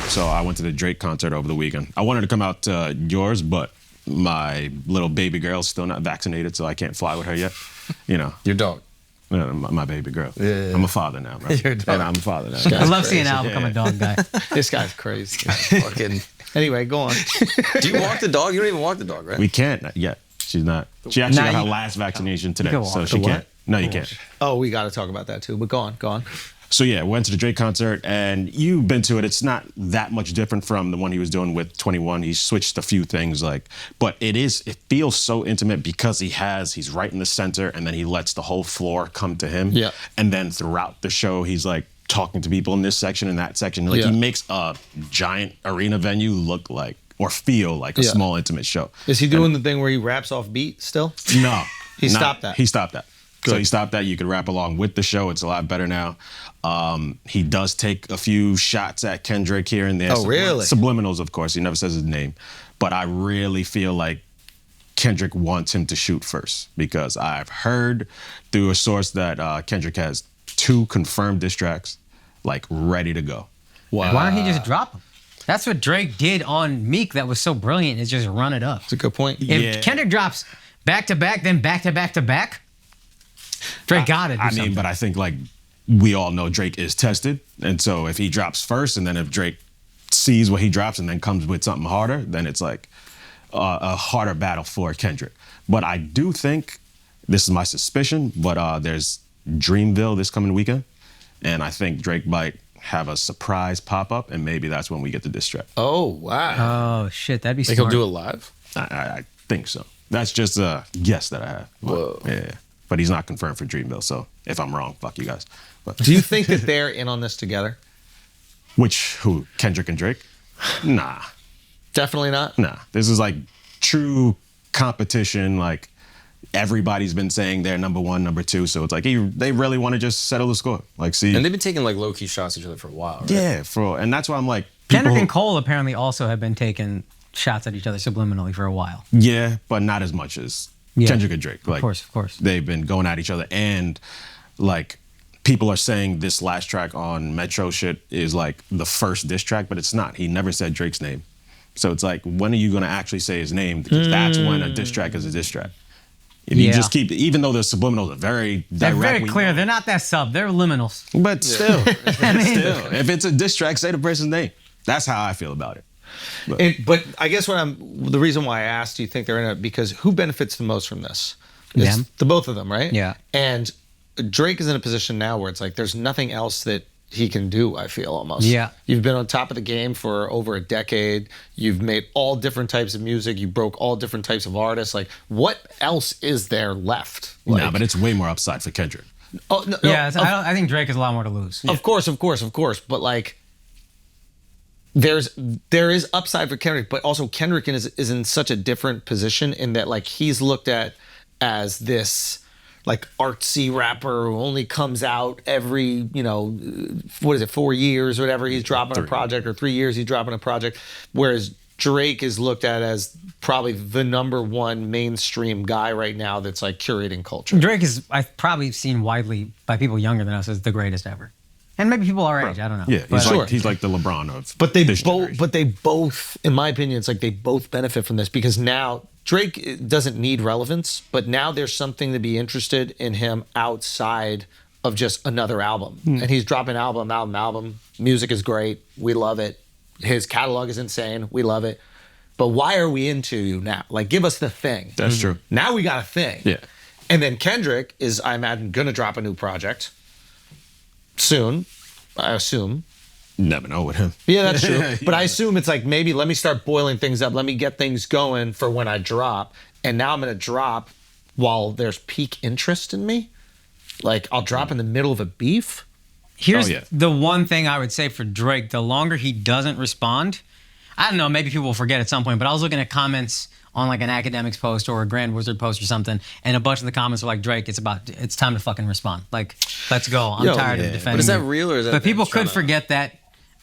So I went to the Drake concert over the weekend. I wanted to come out to yours, but my little baby girl's still not vaccinated, so I can't fly with her yet. You know. Your dog. My baby girl. Yeah. I'm a father now, bro. Your dog. And I'm a father now. I love seeing Al become a dog guy. This guy's crazy. Fucking. Anyway, go on. Do you walk the dog? You don't even walk the dog, right? We can't yet. She's not. She actually got her last vaccination today, so she can't. No, you can't. Oh, we got to talk about that too. But go on. So yeah, went to the Drake concert, and you've been to it. It's not that much different from the one he was doing with 21. He switched a few things, but it feels so intimate because he's right in the center, and then he lets the whole floor come to him. Yeah. And then throughout the show, he's like talking to people in this section and that section. Like he makes a giant arena venue look like or feel like a small intimate show. Is he doing the thing where he raps off beat still? No. He stopped that. He stopped that. Good. So he stopped that. You could rap along with the show. It's a lot better now. He does take a few shots at Kendrick here and there. Oh, really? Subliminals, of course. He never says his name. But I really feel like Kendrick wants him to shoot first because I've heard through a source that Kendrick has 2 confirmed diss tracks, like, ready to go. Wow. Why don't he just drop them? That's what Drake did on Meek that was so brilliant, is just run it up. That's a good point. If Kendrick drops back-to-back, then back-to-back-to-back, Drake got it. I mean, but I think, like, we all know Drake is tested. And so if he drops first, and then if Drake sees what he drops and then comes with something harder, then it's like a harder battle for Kendrick. But I do think, this is my suspicion, but there's Dreamville this coming weekend. And I think Drake might have a surprise pop-up, and maybe that's when we get the diss track. Oh, wow. Oh, shit, that'd be Like smart. he'll do it live? I think so. That's just a guess that I have. Whoa. Yeah. But he's not confirmed for Dreamville, so if I'm wrong, fuck you guys. But Do you think that they're in on this together? who? Kendrick and Drake? Nah. Definitely not. Nah. This is like true competition. Like everybody's been saying they're number 1, number 2. So it's like they really want to just settle the score. Like, see. And they've been taking like low-key shots at each other for a while, right? Yeah, and that's why I'm like. Kendrick and Cole apparently also have been taking shots at each other subliminally for a while. Yeah, but not as much as Kendrick and Drake. Like, of course. They've been going at each other, and like people are saying this last track on Metro shit is like the first diss track, but it's not. He never said Drake's name. So it's like, when are you going to actually say his name? Because that's when a diss track is a diss track. If you just keep, even though the subliminals are very direct. They're very clear. They're not that sub. They're liminals. But still, if it's a diss track, say the person's name. That's how I feel about it. But I guess the reason why I asked, do you think they're in it? Because who benefits the most from this? It's Them. the both of them, right? Yeah. And Drake is in a position now where it's like there's nothing else that he can do, I feel almost. Yeah. You've been on top of the game for over a decade. You've made all different types of music. You broke all different types of artists. Like, what else is there left? Like, Nah, but it's way more upside for Kendrick. Oh, no, Yeah, I think Drake has a lot more to lose. Of course. But like, there is upside for Kendrick, but also Kendrick is in such a different position in that like he's looked at as this like artsy rapper who only comes out every, 4 years or whatever, he's dropping a project, or 3 years he's dropping a project. Whereas Drake is looked at as probably the number 1 mainstream guy right now that's like curating culture. Drake is, I've probably seen widely by people younger than us, as the greatest ever. And maybe people our age, I don't know. Yeah, he's like the LeBron of But they this generation. But they both, in my opinion, it's like they both benefit from this, because now Drake doesn't need relevance, but now there's something to be interested in him outside of just another album. And he's dropping album. Music is great. We love it. His catalog is insane. We love it. But why are we into you now? Like, give us the thing. That's true. Now we got a thing. Yeah. And then Kendrick is, I imagine, going to drop a new project soon, I assume. Never know with him. Yeah, that's true. But I assume it's like, maybe let me start boiling things up. Let me get things going for when I drop. And now I'm going to drop while there's peak interest in me. Like, I'll drop in the middle of a beef. Here's the one thing I would say for Drake: the longer he doesn't respond, I don't know, maybe people will forget at some point, but I was looking at comments on like an academics post or a Grand Wizard post or something, and a bunch of the comments were like, Drake, it's time to fucking respond. Like, let's go. I'm tired of defending. But is that you. real, or is that? But people could forget that,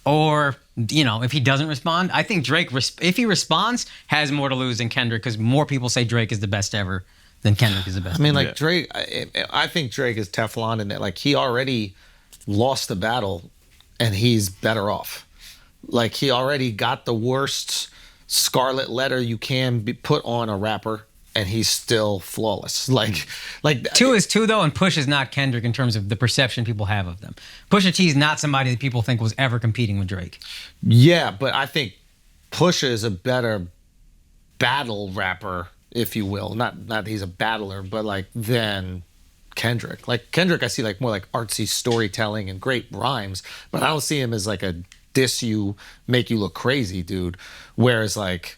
or if he doesn't respond, I think Drake, if he responds, has more to lose than Kendrick, because more people say Drake is the best ever than Kendrick is the best. I mean, like Drake, I think Drake is Teflon in that, like, he already lost the battle and he's better off. Like he already got the worst scarlet letter you can be put on a rapper, and he's still flawless. Like 2 is 2 though, and Push is not Kendrick in terms of the perception people have of them. Pusha T is not somebody that people think was ever competing with Drake. Yeah, but I think Pusha is a better battle rapper, if you will. Not that he's a battler, but like than Kendrick. Like Kendrick, I see like more like artsy storytelling and great rhymes, but I don't see him as like a diss you, make you look crazy dude. Whereas like,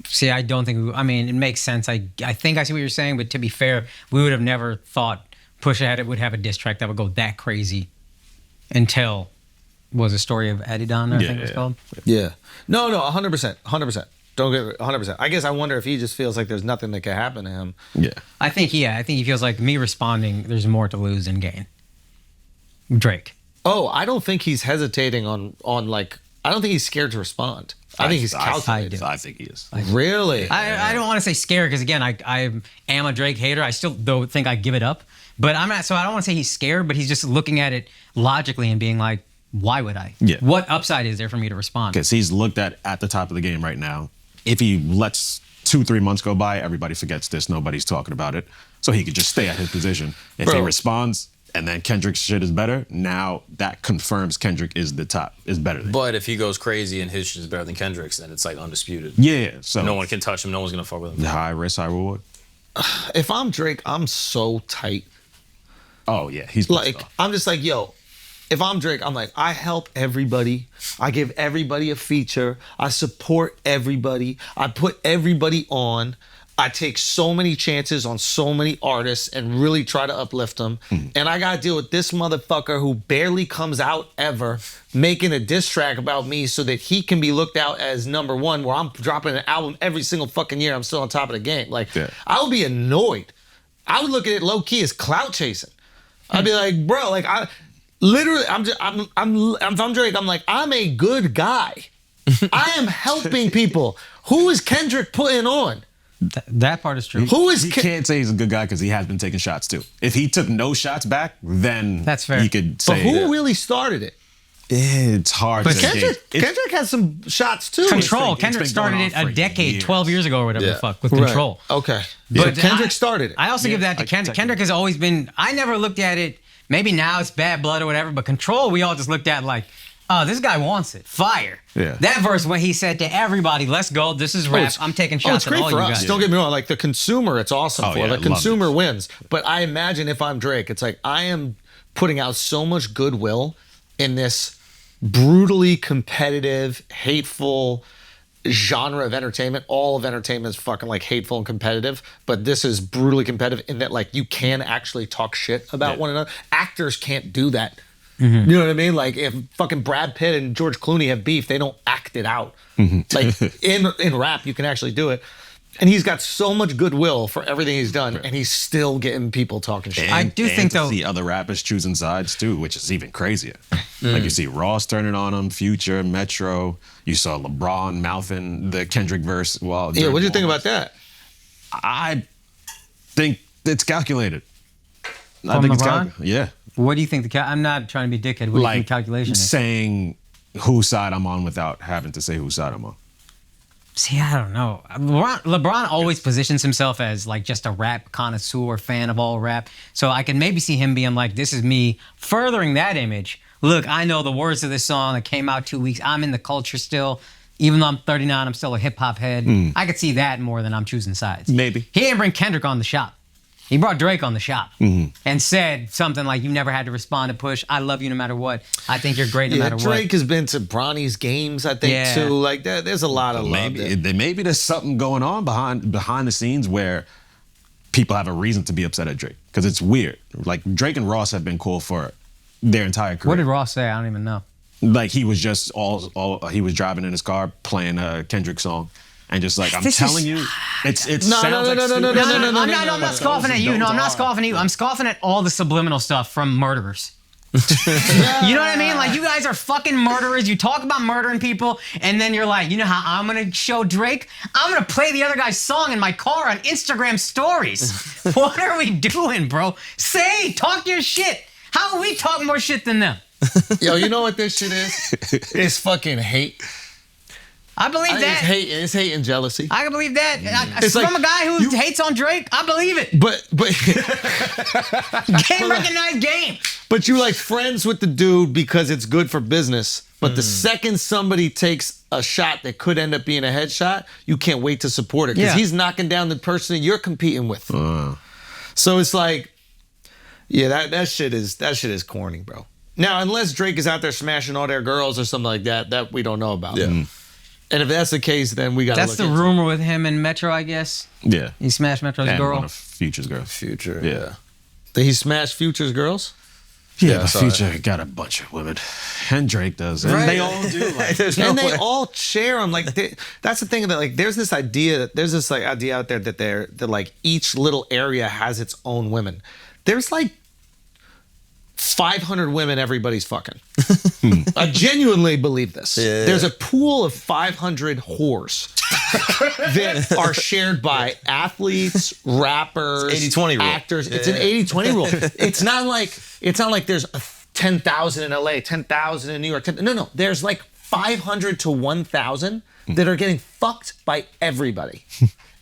See, I don't think. I mean, it makes sense. I think I see what you're saying, but to be fair, we would have never thought Pusha would have a diss track that would go that crazy until was a story of Adidon, I think it was called. Yeah. No, 100%. Don't get it 100%. I guess I wonder if he just feels like there's nothing that can happen to him. Yeah. I think he feels like me responding, there's more to lose than gain. Drake. Oh, I don't think he's hesitating on like, I don't think he's scared to respond. I think he's calculated. I think he is. Really? I don't want to say scared because again, I am a Drake hater. I still don't think I give it up, but I'm not. So I don't want to say he's scared, but he's just looking at it logically and being like, why would I? Yeah. What upside is there for me to respond? Because he's looked at the top of the game right now. If he lets 2-3 months go by, everybody forgets this. Nobody's talking about it. So he could just stay at his position. If he responds and then Kendrick's shit is better, now that confirms Kendrick is the top, is better than But if he goes crazy and his shit is better than Kendrick's, then it's like undisputed. Yeah. So No one can touch him. No one's going to fuck with him. high risk, high reward. If I'm Drake, I'm so tight. Oh, yeah. He's Like, I'm just like, yo, if I'm Drake, I'm like, I help everybody. I give everybody a feature. I support everybody. I put everybody on. I take so many chances on so many artists and really try to uplift them. And I got to deal with this motherfucker who barely comes out ever making a diss track about me so that he can be looked out as number one, where I'm dropping an album every single fucking year. I'm still on top of the game. Like, I would be annoyed. I would look at it low key as clout chasing. I'd be like, bro, like I'm Drake. I'm like, I'm a good guy. I am helping people. Who is Kendrick putting on? That part is true. He can't say he's a good guy because he has been taking shots too. If he took no shots back, then that's fair. He could say. But who really started it? It's hard to Kendrick has some shots too. Control. Kendrick started it a decade, 12 years ago or whatever the fuck, with Control. Okay. But Kendrick started it. I also give that to Kendrick. Kendrick has always been, I never looked at it, maybe now it's bad blood or whatever, but Control, we all just looked at like, oh, this guy wants it. Fire. Yeah. That verse when he said to everybody, let's go, this is rap. I'm taking shots at all you guys. Don't get me wrong. Like the consumer, it's awesome for. The consumer wins. But I imagine if I'm Drake, it's like I am putting out so much goodwill in this brutally competitive, hateful genre of entertainment. All of entertainment is fucking like hateful and competitive, but this is brutally competitive in that like you can actually talk shit about one another. Actors can't do that. You know what I mean? Like if fucking Brad Pitt and George Clooney have beef, they don't act it out. Like in rap, you can actually do it. And he's got so much goodwill for everything he's done, and he's still getting people talking shit. I do think though, see other rappers choosing sides too, which is even crazier. Like you see Ross turning on him, Future, Metro. You saw LeBron mouthing the Kendrick verse. Well, what do you think about that? I think it's calculated. I think it's calculated. Yeah. What do you think? I'm not trying to be dickhead. What do you think the calculation is? Saying whose side I'm on without having to say whose side I'm on. See, I don't know. LeBron always positions himself as like just a rap connoisseur, fan of all rap. So I can maybe see him being like, this is me furthering that image. Look, I know the words of this song that came out 2 weeks. I'm in the culture still. Even though I'm 39, I'm still a hip hop head. I could see that more than I'm choosing sides. Maybe. He didn't bring Kendrick on the shop. He brought Drake on the shop and said something like, you never had to respond to Push. I love you no matter what. I think you're great no matter what. Drake has been to Bronny's games, I think, too. Like, there's a lot of love there. Maybe there's something going on behind the scenes where people have a reason to be upset at Drake. Because it's weird. Like, Drake and Ross have been cool for their entire career. What did Ross say? I don't even know. Like, he was just he was driving in his car playing a Kendrick song. And just like, I'm telling you, it sounds like I'm not scoffing at you. No, I'm not scoffing at you. I'm scoffing at all the subliminal stuff from murderers. You know what I mean? Like, you guys are fucking murderers. You talk about murdering people, and then you're like, you know how I'm going to show Drake? I'm going to play the other guy's song in my car on Instagram stories. What are we doing, bro? Talk your shit. How are we talking more shit than them? Yo, you know what this shit is? It's fucking hate. I believe I think that. it's hate and jealousy. I can believe that. It's From like, a guy who hates on Drake, I believe it. But Game recognized game. but you're like friends with the dude because it's good for business. But the second somebody takes a shot that could end up being a headshot, you can't wait to support it because Yeah. he's knocking down the person that you're competing with. So it's like, yeah, that shit is corny, bro. Now, unless Drake is out there smashing all their girls or something like that we don't know about. Yeah. And if that's the case, then we got to That's look the into it. rumor with him and Metro, I guess. Yeah. He smashed Metro's And girl. one of Future's girls. Future. Yeah. That he smashed Future's girls? Yeah, I but saw Future got a bunch of women. And Drake does. And Right. they all do. Like, And they all share them. Like that's the thing that like there's this idea out there that like each little area has its own women. There's like 500 women everybody's fucking. I genuinely believe this. Yeah. There's a pool of 500 whores that are shared by athletes, rappers, 80-20 rule. actors. It's an 80-20 rule. It's not like there's 10,000 in LA, 10,000 in New York. No. There's like 500 to 1,000 that are getting fucked by everybody.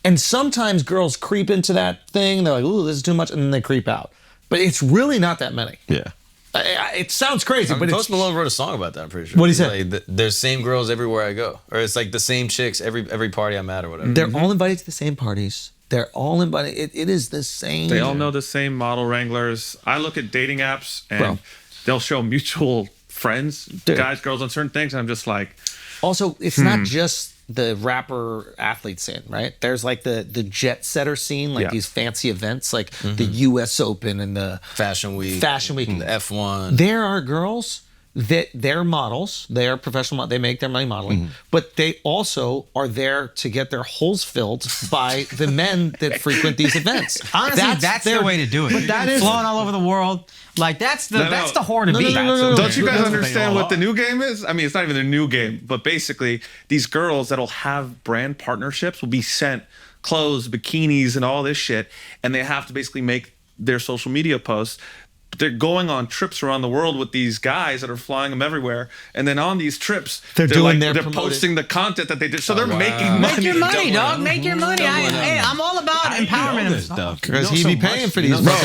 And sometimes girls creep into that thing. They're like, ooh, this is too much. And then they creep out. But it's really not that many. yeah. It sounds crazy, but Post it's... Malone wrote a song about that, I'm pretty sure. What'd he say? Like, there's same girls everywhere I go. Or it's like the same chicks every party I'm at or whatever. They're all invited to the same parties. They're all invited. It is the same. They all know the same model wranglers. I look at dating apps and Bro. they'll show mutual friends, Dude. guys, girls on certain things. And I'm just like, Also, it's not just the rapper athlete scene, right? There's like the jet setter scene, like Yeah. these fancy events, like the U.S. Open and the Fashion Week. the F1. There are girls that they're models, they are professional, they make their money modeling, but they also are there to get their holes filled by the men that frequent these events. Honestly, that's their- the way to do it. But that is flowing all over the world. Like that's the No, no. that's the whore to be. no. don't you guys That's what they understand all what the are. new game is? I mean, it's not even a new game, but basically, these girls that'll have brand partnerships will be sent clothes, bikinis, and all this shit, and they have to basically make their social media posts. But they're going on trips around the world with these guys that are flying them everywhere, and then on these trips, They're doing they're their promoted- posting the content that they did. So they're making money. Make your money, Doubling dog. up. Make your money. I'm all about empowerment. This stuff. Because You he know be so paying much. for You these, know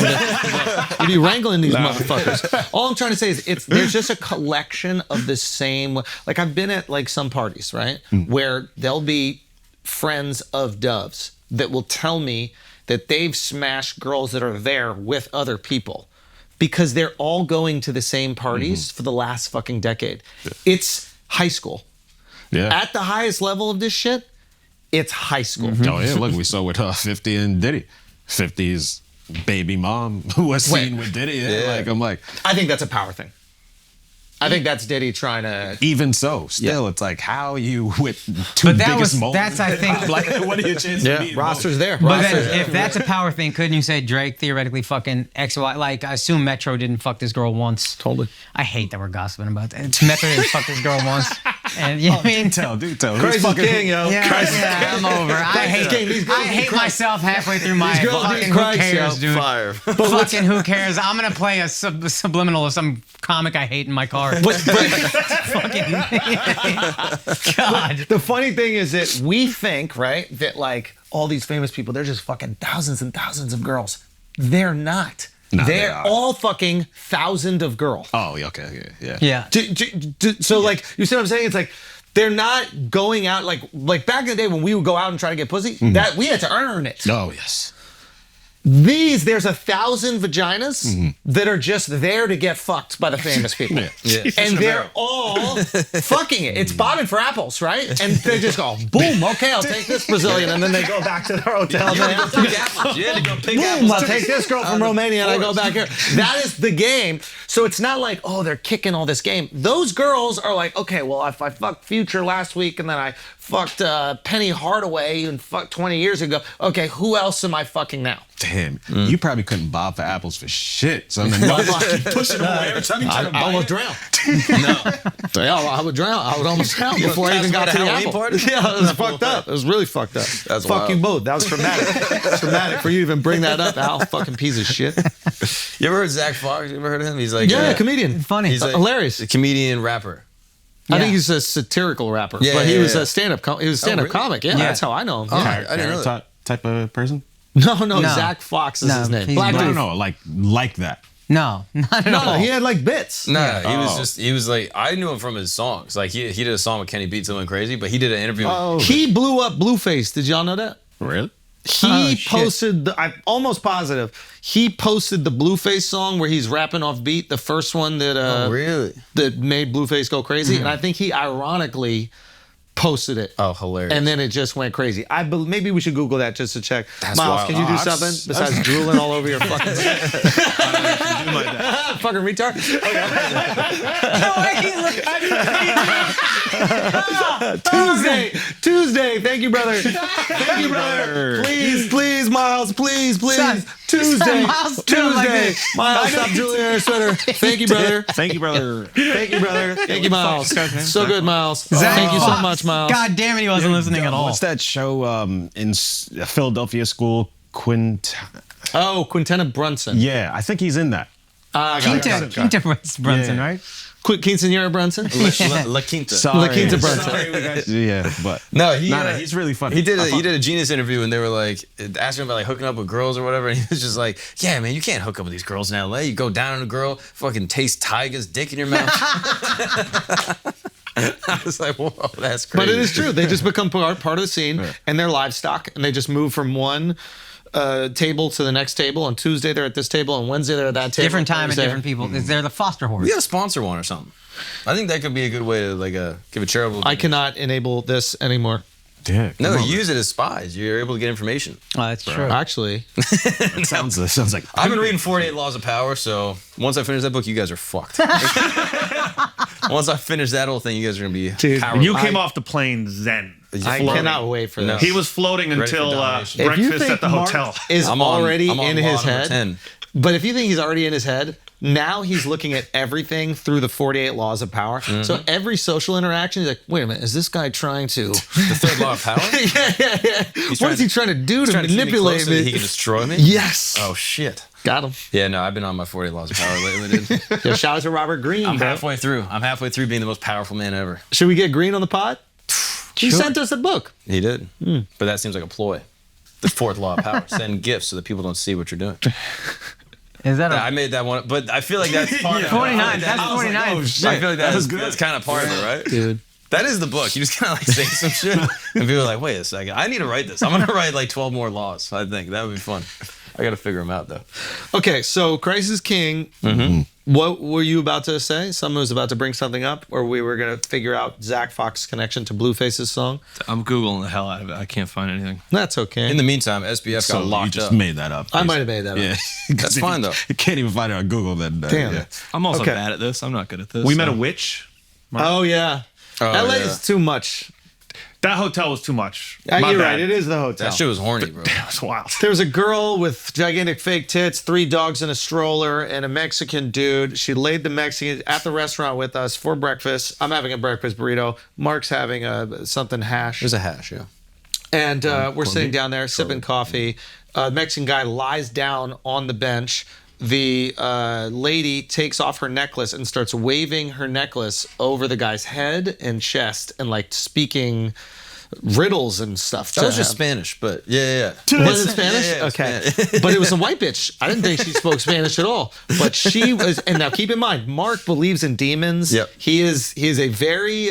bro. He be wrangling these motherfuckers. All I'm trying to say is there's just a collection of the same. Like I've been at like some parties, right, where there'll be friends of Doves that will tell me that they've smashed girls that are there with other people because they're all going to the same parties for the last fucking decade. It's high school. Yeah. At the highest level of this shit, it's high school. Oh yeah, look, we saw with 50 and Diddy. 50's baby mom was seen with Diddy. Yeah. Like I'm like, I think that's a power thing. I think that's Diddy trying to. even so, still, it's like how you with two But that biggest was moments. that's I think. like what are your chances? of being roster's both? there. But Roster's then, if that's a power thing, couldn't you say Drake theoretically fucking X Y? Like I assume Metro didn't fuck this girl once. Totally. I hate that we're gossiping about that. Metro didn't fuck this girl once, and you know what I mean. Do tell. Crazy He's fucking- king, yo. Yeah, I'm over. I hate, King, these girls I need hate Christ. myself halfway through my These girls need fucking Christ, who cares, yo. dude. Fire. Fucking who cares? I'm gonna play a subliminal of some comic I hate in my car. Fucking God. The funny thing is that we think, right, that like all these famous people, they're just fucking thousands and thousands of girls. They're not. No, they they're are. all fucking thousands of girls. Oh, yeah, okay, yeah. Yeah. So like, you see what I'm saying? It's like they're not going out like back in the day when we would go out and try to get pussy. That we had to earn it. Oh, yes. There's 1,000 vaginas that are just there to get fucked by the famous people. Yeah. And they're all fucking it. It's bobbing for apples, right? And they just go, boom, okay, I'll take this Brazilian. And then they go back to their hotel. You had to go pick apples. You had to go pick Boom, apples. I'll take this girl from Romania and I go back here. That is the game. So it's not like, oh, they're kicking all this game. Those girls are like, okay, well, if I fucked Future last week and then I fucked Penny Hardaway and fucked 20 years ago, okay, who else am I fucking now? damn, you probably couldn't bob for apples for shit. So then you keep pushing them away every time you try to I buy almost it. drowned. Yeah, I would drown. I would almost drown before I even got to the Halloween apple. party? Yeah, it was fucked up. It was really fucked up. That's Fuck wild. you both. That was traumatic. It's traumatic for you to even bring that up, Al. Fucking piece of shit. You ever heard Zach Fox? You ever heard of him? He's like Yeah, comedian. Funny. He's like Hilarious. a comedian rapper. I think Yeah. he's a satirical rapper, Yeah, but he yeah, was yeah. a stand-up. He was a stand-up really? comic. Yeah, Yeah. that's how I know him. Oh, Yeah. I didn't know that. Type of person? No, No. Zach Fox is No, his name. he's Black No, dude. no, like that. No, not at No, all. he had like bits. Nah, Oh. he was like, I knew him from his songs. Like he did a song with Kenny Beats Going Crazy, but he did an interview. Oh, He blew up Blueface. Did y'all know that? really? He Oh, shit. posted I'm almost positive he posted the Blueface song where he's rapping off beat, the first one that Oh, really? that made Blueface go crazy, and I think he ironically posted it. Oh, hilarious. And then it just went crazy. Maybe we should Google that just to check. That's Miles, wild. can you do Oh, something that's- besides drooling all over your fucking fucking retard? Tuesday. Thank you, brother. Thank you, brother. Please, Miles. Please. Son, Tuesday. Miles, do it like this. Miles, stop drooling on your sweater. Thank you, brother. Thank you, brother. Thank you, brother. Thank you, Miles. So good, Miles. Zach Thank you so Fox. much, Miles. God damn it, he wasn't listening at all. What's that show in Philadelphia school? Oh, Quintenna Brunson. Yeah, I think he's in that. Quinta Brunson, Yeah. right? Quinceanera Brunson. La Quinta. La Quinta Brunson. Yeah, but No, he's really funny. He did a Genius interview, and they were like asking him about like hooking up with girls or whatever, and he was just like, "Yeah, man, you can't hook up with these girls in LA. You go down on a girl, fucking taste Tiger's dick in your mouth." I was like, "Whoa, that's crazy." But it is true. They just become part of the scene, and they're livestock, and they just move from one table to the next table. On Tuesday, they're at this table. On Wednesday, they're at that table. Different time and Thursday- different people. They're the foster horse. We gotta sponsor one or something. I think that could be a good way to like give a charitable. I cannot enable this anymore. Yeah, No, come on, use it as spies. You're able to get information. Oh, that's true. Actually, man. Sounds like I've been reading 48 Laws of Power, so once I finish that book, you guys are fucked. Once I finish that whole thing, you guys are gonna be Dude, powerful. You came off the plane zen. I Floating. cannot wait for No. this. He was floating Ready for until domination. If you breakfast think at the Mark hotel. is I'm already on in law his number head. 10. But if you think he's already in his head, now he's looking at everything through the 48 laws of power. Mm-hmm. So every social interaction, he's like, wait a minute, is this guy trying to... The third law of power. What trying is he trying to do to Trying to keep me manipulate close so that me? he can destroy me. Yes. Oh shit. Got him. Yeah, no, I've been on my 48 Laws of Power lately, dude. Yeah, shout out to Robert Green, I'm bro. halfway through. I'm halfway through being the most powerful man ever. Should we get Green on the pod? He sent us a book. He did. But that seems like a ploy. The fourth law of power. Send gifts so that people don't see what you're doing. Is that I made that one, but I feel like that's part of it. 49? That's 49. I feel like that's kind of part of it, right? Dude. That is the book. You just kind of like say some shit, and people are like, "Wait a second, I need to write this. I'm gonna write like 12 more laws." I think that would be fun. I got to figure them out though. Okay, so Christ is King. Mm-hmm. What were you about to say? Someone was about to bring something up, or we were going to figure out Zach Fox's connection to Blueface's song? I'm Googling the hell out of it. I can't find anything. That's okay. In the meantime, SBF so got you locked just up. made that up. I might have made that up. Yeah, That's fine though. You can't even find it on Google. Then Damn yeah. it. I'm also Okay. bad at this. I'm not good at this. We so. met a witch. Oh, yeah. Oh, LA yeah. is too much. That hotel was too much. You're My bad. right. It is the hotel. That shit was horny, bro. That was wild. There was a girl with gigantic fake tits, 3 dogs in a stroller, and a Mexican dude. She laid the Mexican at the restaurant with us for breakfast. I'm having a breakfast burrito. Mark's having something hash. There's a hash, yeah. And we're sitting down there sipping coffee. Mexican guy lies down on the bench. The lady takes off her necklace and starts waving her necklace over the guy's head and chest and like speaking riddles and stuff. That to was just him. Spanish, but yeah. Was it Spanish? Yeah, okay. Spanish. But it was a white bitch. I didn't think she spoke Spanish at all. But she was, and now keep in mind, Mark believes in demons. Yep. He is a very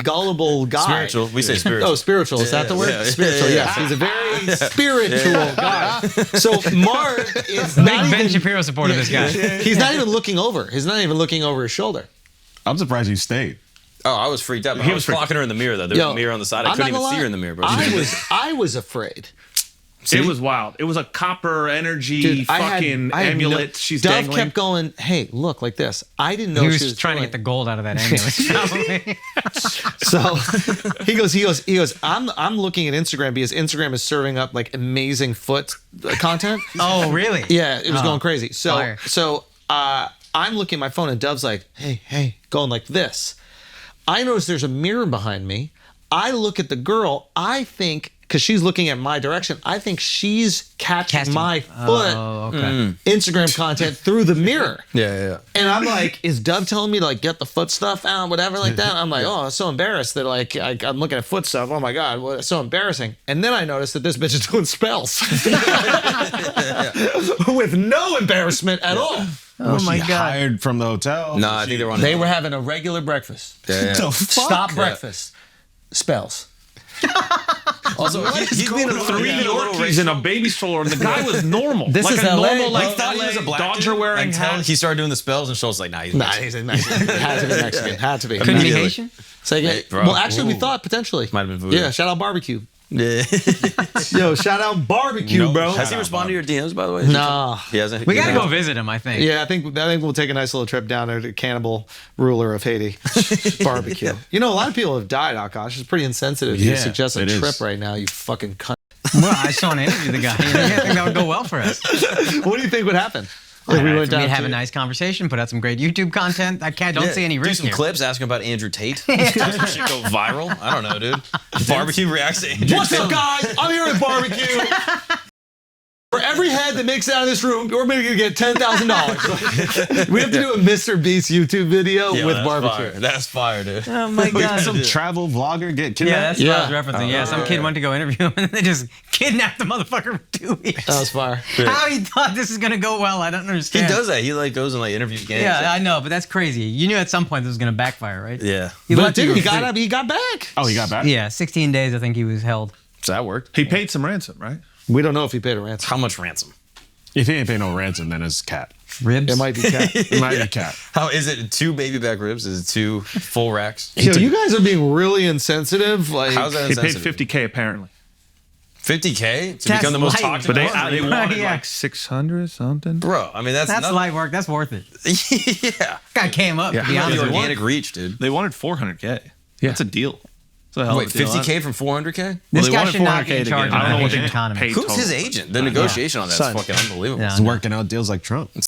gullible guy. Spiritual. We say spiritual. Oh, spiritual. Is that the word? yeah, Spiritual, yeah, yes. He's a very spiritual guy. So Mark is Big not Ben even, Shapiro supported this guy. he's not even looking over. He's not even looking over his shoulder. I'm surprised you stayed. Oh, I was freaked out. But He I was was clocking her in the mirror though. There was a mirror on the side. I I'm couldn't not even gonna see her lie. in the mirror, bro. I was afraid. It was wild. It was a copper energy Dude, fucking I had amulet. She's Dove dangling. kept going, hey, look, like this. I didn't know He she was was trying to doing get the gold out of that amulet. So he goes. I'm looking at Instagram because Instagram is serving up like amazing foot content. Oh, really? Yeah, it was Oh, going crazy. fire. So I'm looking at my phone and Dove's like, hey, going like this. I notice there's a mirror behind me. I look at the girl. I think because she's looking at my direction, I think she's catching my foot Instagram content through the mirror. Yeah. And I'm like, is Dove telling me to like get the foot stuff out, whatever like that? I'm like, oh, I'm so embarrassed that like I'm looking at foot stuff. Oh my God, it's so embarrassing. And then I noticed that this bitch is doing spells with no embarrassment at all. Oh Was my she God. hired from the hotel? No, I think they were on. They were having a regular breakfast. Yeah. The fuck? Stop breakfast. Spells. Also, he's being a little, Three yeah, a little Yorkies in a baby stroller, and the guy was normal. This like is a LA. normal, like Well, thought he was a black Dodger dude wearing until hat. he started doing the spells, and Schulz was like, nah, he's Nah, Mexican. he's Mexican. Had to be Mexican. Had to be. Couldn't be Immediately. Haitian? Say again. Hey, bro. Well, actually, we thought potentially. Might have been voodoo. Yeah, shout out barbecue. Yeah. Yo, shout out barbecue, Nope. bro. Has he responded to your DMs, by the way? Nah. He hasn't. We got to go visit him, I think. Yeah, I think we'll take a nice little trip down there to Cannibal Ruler of Haiti. Barbecue. You know, a lot of people have died, Akaash. It's pretty insensitive. You Yeah, suggest a it is. trip right now, you fucking cunt. Well, I just want to interview the guy. You know, I think that would go well for us. What do you think would happen? If we went down We'd have to- a nice conversation, put out some great YouTube content. I don't see any Do risk some here. clips asking about Andrew Tate. Some shit go viral. I don't know, dude. Barbecue reacts to Andrew What's Tate. up, guys? I'm here at barbecue. For every head that makes it out of this room, we're going to get $10,000. We have to do a Mr. Beast YouTube video Yo, with that's barbecue. Fire. That's fire, dude. Oh my God. Some travel vlogger get kidnapped? Yeah, that's what I Yeah. was referencing. Yeah, some kid went to go interview him, and they just kidnapped the motherfucker for 2 weeks. That was fire. How he thought this is gonna go well, I don't He understand. does that. He like goes and like interviews gangs. Yeah, I know, but that's crazy. You knew at some point this was gonna backfire, right? Yeah. He But left you dude, he for free. got back. Oh, he got back? Yeah, 16 days I think he was held. So that worked. He paid some ransom, right? We don't know if he paid a ransom. How much ransom? If he ain't pay no ransom, then it's cat. Ribs. It might be cat. It might be cat. How is it? 2 baby back ribs? Is it 2 full racks? Yo, you guys are being really insensitive. Like, How's that He paid insensitive? $50K apparently, $50K to That's become the most light. toxic. but they person? wanted Yeah. like 600 something. Bro, I mean that's That's light work. That's worth it. yeah. Guy came up, to be Yeah. The honest with you. organic reach, dude. They wanted 400K. That's a deal. It's a hell Wait, of a deal. 50K from 400K? This they guy wanted should not 400K be in to charge get of it. I don't know the what Haitian they economy. paid Who's total. his agent? The negotiation on that's Son. fucking unbelievable. Yeah. He's working out deals like Trump.